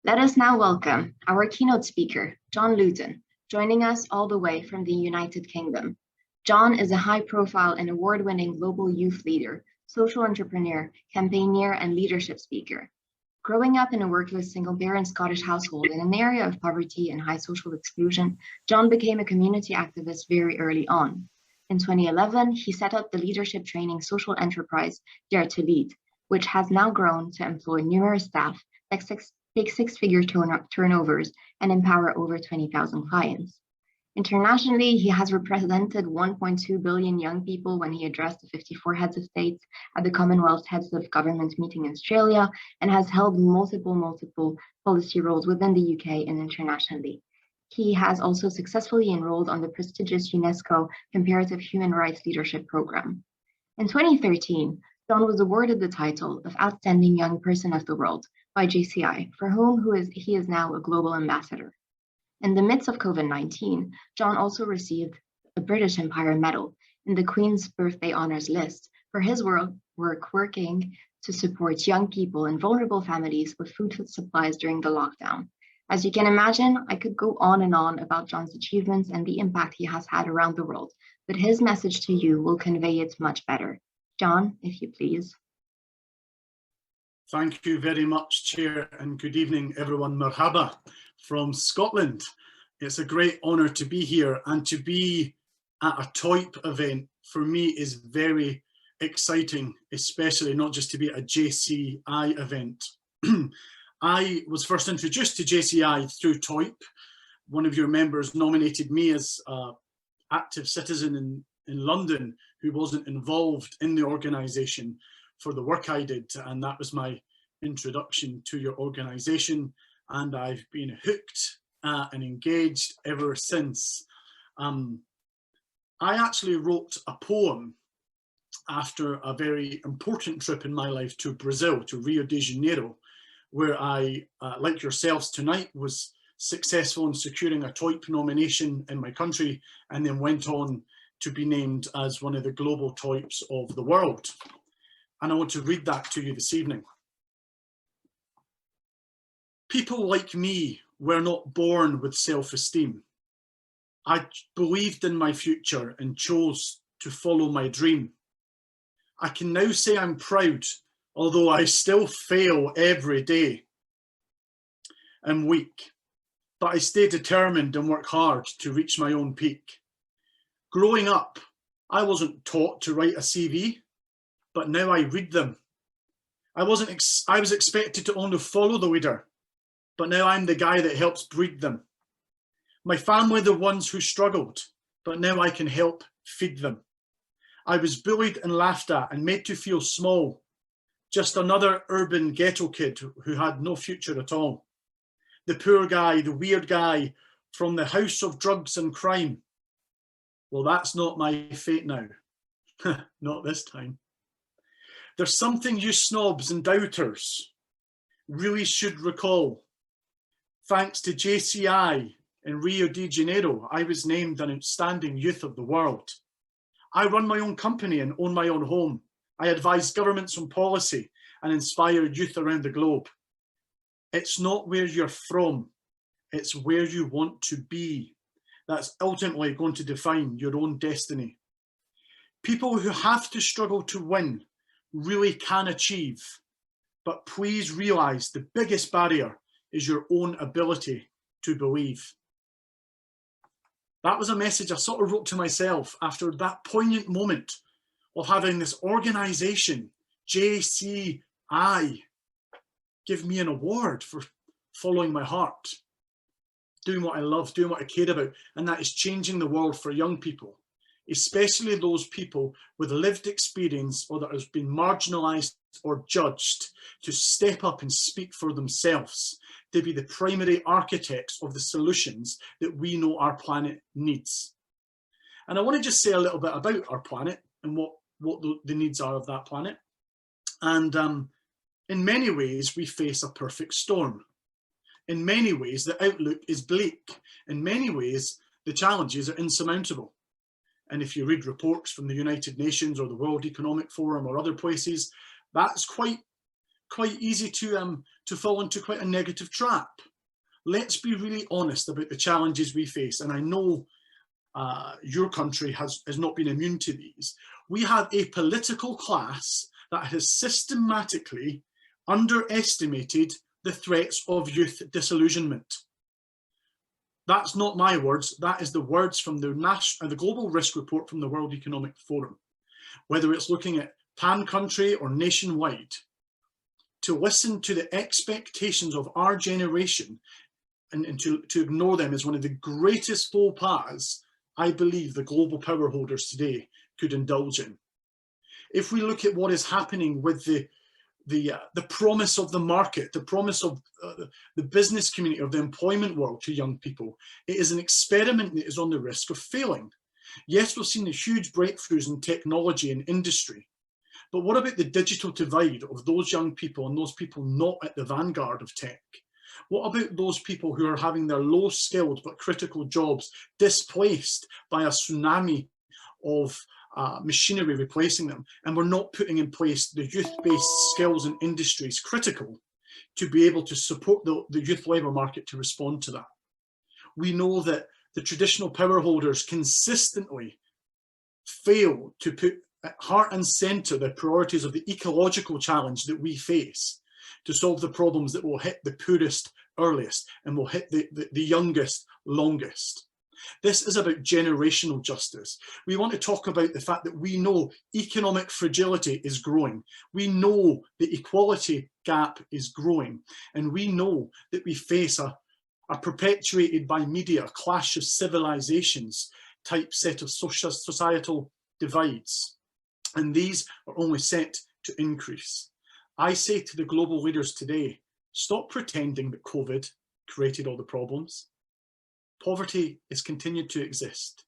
Let us now welcome our keynote speaker, John Loughton, joining us all the way from the United Kingdom. John is a high-profile and award-winning global youth leader, social entrepreneur, campaigner, and leadership speaker. Growing up in a workless single-parent Scottish household in an area of poverty and high social exclusion, John became a community activist very early on. In 2011, he set up the leadership training social enterprise Dare to Lead, which has now grown to employ numerous staff, take six-figure turnovers, and empower over 20,000 clients. Internationally, he has represented 1.2 billion young people when he addressed the 54 heads of states at the Commonwealth Heads of Government meeting in Australia, and has held multiple policy roles within the UK and internationally. He has also successfully enrolled on the prestigious UNESCO Comparative Human Rights Leadership Program. In 2013, John was awarded the title of Outstanding Young Person of the World by JCI, for whom he is now a global ambassador. In the midst of COVID-19, John also received a British Empire Medal in the Queen's Birthday Honours list for his work working to support young people and vulnerable families with food supplies during the lockdown. As you can imagine, I could go on and on about John's achievements and the impact he has had around the world, but his message to you will convey it much better. John, if you please. Thank you very much, Chair, and good evening, everyone. Marhaba from Scotland. It's a great honour to be here, and to be at a TOYP event for me is very exciting, especially not just to be at a JCI event. I was first introduced to JCI through TOYP. One of your members nominated me as an active citizen in London who wasn't involved in the organisation for the work I did, and that was my introduction to your organisation, and I've been hooked and engaged ever since. I actually wrote a poem after a very important trip in my life to Brazil, to Rio de Janeiro, where I, like yourselves tonight, was successful in securing a TOYP nomination in my country, and then went on to be named as one of the global TOYPs of the world. And I want to read that to you this evening. People like me were not born with self-esteem. I believed in my future and chose to follow my dream. I can now say I'm proud, although I still fail every day. I'm weak, but I stay determined and work hard to reach my own peak. Growing up, I wasn't taught to write a CV, but now I read them. I was expected to only follow the leader, but now I'm the guy that helps breed them. My family are the ones who struggled, but now I can help feed them. I was bullied and laughed at and made to feel small, just another urban ghetto kid who had no future at all. The poor guy, the weird guy from the house of drugs and crime. Well, that's not my fate now. Not this time. There's something you snobs and doubters really should recall. Thanks to JCI in Rio de Janeiro, I was named an Outstanding Youth of the World. I run my own company and own my own home. I advise governments on policy and inspire youth around the globe. It's not where you're from, it's where you want to be. That's ultimately going to define your own destiny. People who have to struggle to win really can achieve, but please realise the biggest barrier is your own ability to believe. That was a message I sort of wrote to myself after that poignant moment of having this organisation, JCI, give me an award for following my heart, doing what I love, doing what I care about, and that is changing the world for young people, especially those people with lived experience or that has been marginalised or judged, to step up and speak for themselves, to be the primary architects of the solutions that we know our planet needs. And I want to just say a little bit about our planet and what the needs are of that planet. And in many ways, we face a perfect storm. In many ways, the outlook is bleak. In many ways, the challenges are insurmountable. And if you read reports from the United Nations or the World Economic Forum or other places, that's quite quite easy to fall into quite a negative trap. Let's be really honest about the challenges we face, and I know your country has not been immune to these. We have a political class that has systematically underestimated the threats of youth disillusionment. That's not my words, that is the words from the Global Risk Report from the World Economic Forum. Whether it's looking at pan-country or nationwide, to listen to the expectations of our generation and to ignore them is one of the greatest faux pas I believe the global power holders today could indulge in. If we look at what is happening with the promise of the market, the promise of the business community, of the employment world to young people, it is an experiment that is on the risk of failing. Yes, we've seen the huge breakthroughs in technology and industry, but what about the digital divide of those young people and those people not at the vanguard of tech? What about those people who are having their low-skilled but critical jobs displaced by a tsunami of machinery replacing them, and we're not putting in place the youth-based skills and industries critical to be able to support the youth labour market to respond to that? We know that the traditional power holders consistently fail to put at heart and centre the priorities of the ecological challenge that we face to solve the problems that will hit the poorest earliest and will hit the youngest longest. This is about generational justice. We want to talk about the fact that we know economic fragility is growing. We know the equality gap is growing. And we know that we face a perpetuated by media clash of civilizations type set of societal divides. And these are only set to increase. I say to the global leaders today, stop pretending that COVID created all the problems. Poverty has continued to exist.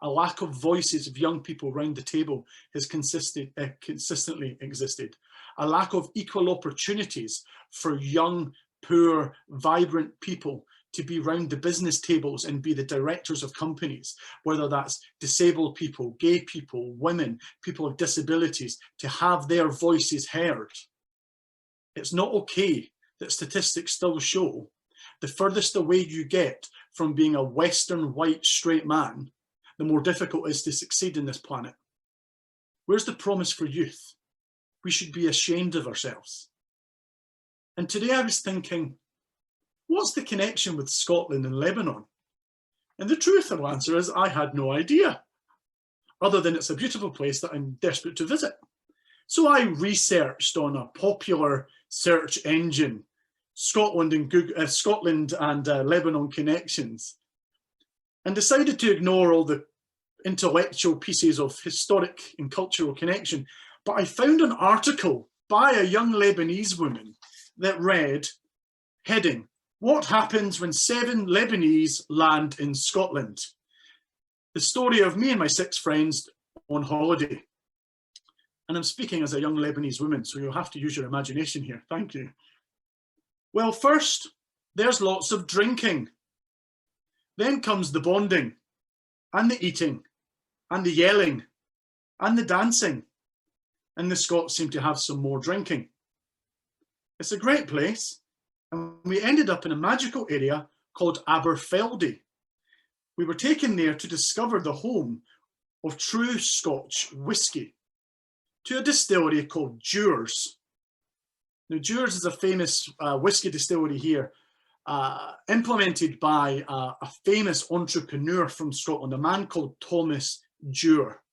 A lack of voices of young people round the table has consistently existed. A lack of equal opportunities for young, poor, vibrant people to be round the business tables and be the directors of companies, whether that's disabled people, gay people, women, people with disabilities, to have their voices heard. It's not okay that statistics still show the furthest away you get from being a Western white straight man, the more difficult it is to succeed in this planet. Where's the promise for youth? We should be ashamed of ourselves. And today I was thinking, what's the connection with Scotland and Lebanon? And the truthful answer is I had no idea, other than it's a beautiful place that I'm desperate to visit. So I researched on a popular search engine, Scotland and Lebanon connections, and decided to ignore all the intellectual pieces of historic and cultural connection. But I found an article by a young Lebanese woman that read, heading, "What happens when 7 Lebanese land in Scotland?" The story of me and my 6 friends on holiday. And I'm speaking as a young Lebanese woman, so you'll have to use your imagination here. Thank you. Well, first, there's lots of drinking. Then comes the bonding, and the eating, and the yelling, and the dancing. And the Scots seem to have some more drinking. It's a great place. And we ended up in a magical area called Aberfeldy. We were taken there to discover the home of true Scotch whisky, to a distillery called Dewar's. Now, Dewar's is a famous whisky distillery here, implemented by a famous entrepreneur from Scotland, a man called Thomas Dewar.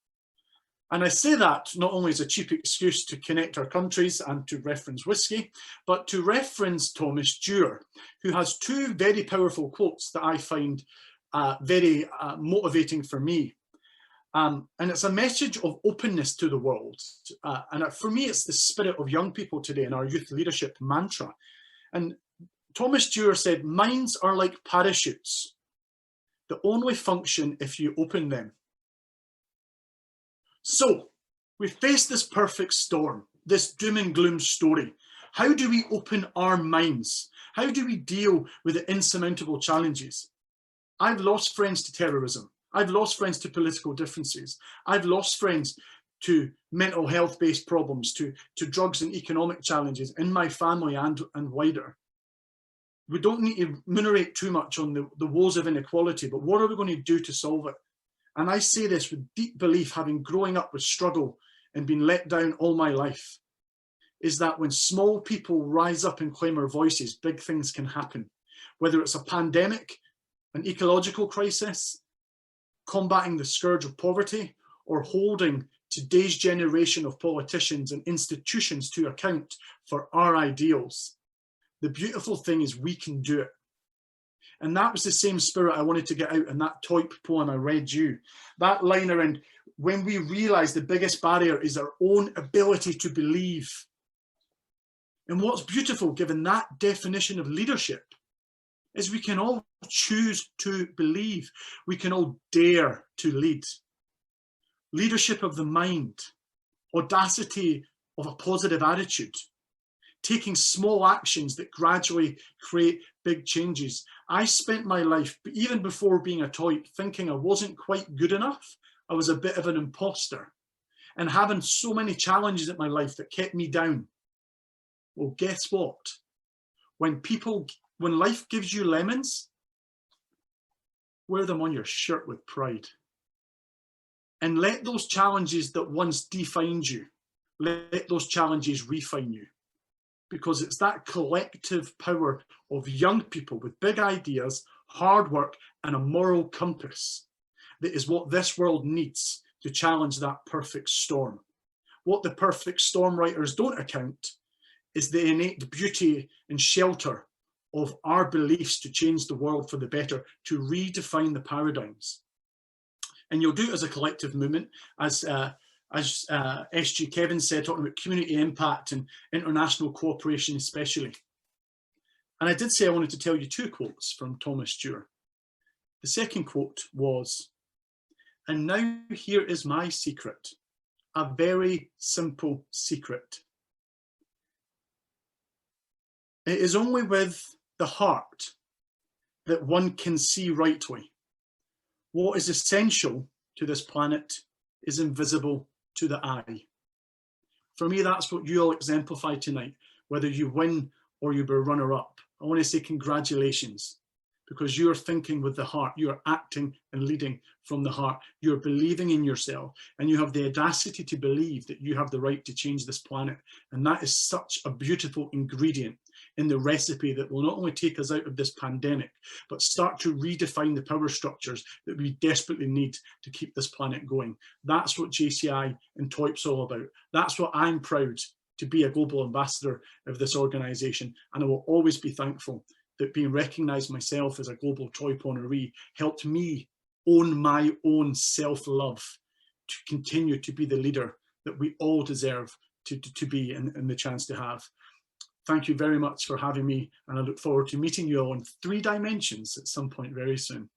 And I say that not only as a cheap excuse to connect our countries and to reference whisky, but to reference Thomas Dewar, who has 2 very powerful quotes that I find very motivating for me. And it's a message of openness to the world. And for me, it's the spirit of young people today and our youth leadership mantra. And Thomas Dewar said, "Minds are like parachutes that only function if you open them." So we face this perfect storm, this doom and gloom story. How do we open our minds? How do we deal with the insurmountable challenges? I've lost friends to terrorism. I've lost friends to political differences. I've lost friends to mental health-based problems, to drugs and economic challenges in my family and wider. We don't need to ruminate too much on the woes of inequality, but what are we going to do to solve it? And I say this with deep belief, having growing up with struggle and been let down all my life, is that when small people rise up and claim our voices, big things can happen. Whether it's a pandemic, an ecological crisis, combating the scourge of poverty, or holding today's generation of politicians and institutions to account for our ideals. The beautiful thing is we can do it. And that was the same spirit I wanted to get out in that TOYP poem I read you. That line around, when we realize the biggest barrier is our own ability to believe. And what's beautiful, given that definition of leadership, is we can all choose to believe. We can all dare to lead. Leadership of the mind, audacity of a positive attitude, taking small actions that gradually create big changes. I spent my life, even before being a TOYP, thinking I wasn't quite good enough. I was a bit of an imposter and having so many challenges in my life that kept me down. Well, guess what? When life gives you lemons, wear them on your shirt with pride. And let those challenges that once defined you, let those challenges refine you. Because it's that collective power of young people with big ideas, hard work, and a moral compass that is what this world needs to challenge that perfect storm. What the perfect storm writers don't account is the innate beauty and shelter of our beliefs to change the world for the better, to redefine the paradigms. And you'll do it as a collective movement, as SG Kevin said, talking about community impact and international cooperation especially. And I did say I wanted to tell you two quotes from Thomas Stewart. The second quote was, "And now here is my secret, a very simple secret. It is only with the heart that one can see rightly. What is essential to this planet is invisible to the eye." For me, that's what you all exemplify tonight, whether you win or you be runner-up. I want to say congratulations, because you're thinking with the heart, you're acting and leading from the heart, you're believing in yourself, and you have the audacity to believe that you have the right to change this planet. And that is such a beautiful ingredient in the recipe that will not only take us out of this pandemic, but start to redefine the power structures that we desperately need to keep this planet going. That's what JCI and TOYP's all about. That's what I'm proud to be a global ambassador of this organisation. And I will always be thankful that being recognised myself as a global TOYP honoree helped me own my own self-love to continue to be the leader that we all deserve to be and the chance to have. Thank you very much for having me, and I look forward to meeting you all in 3 dimensions at some point very soon.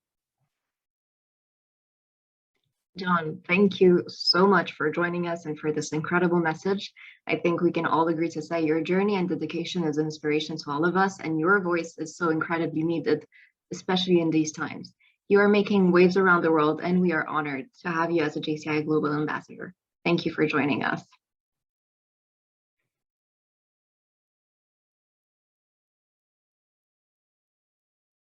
John, thank you so much for joining us and for this incredible message. I think we can all agree to say your journey and dedication is inspiration to all of us, and your voice is so incredibly needed, especially in these times. You are making waves around the world, and we are honored to have you as a JCI Global Ambassador. Thank you for joining us.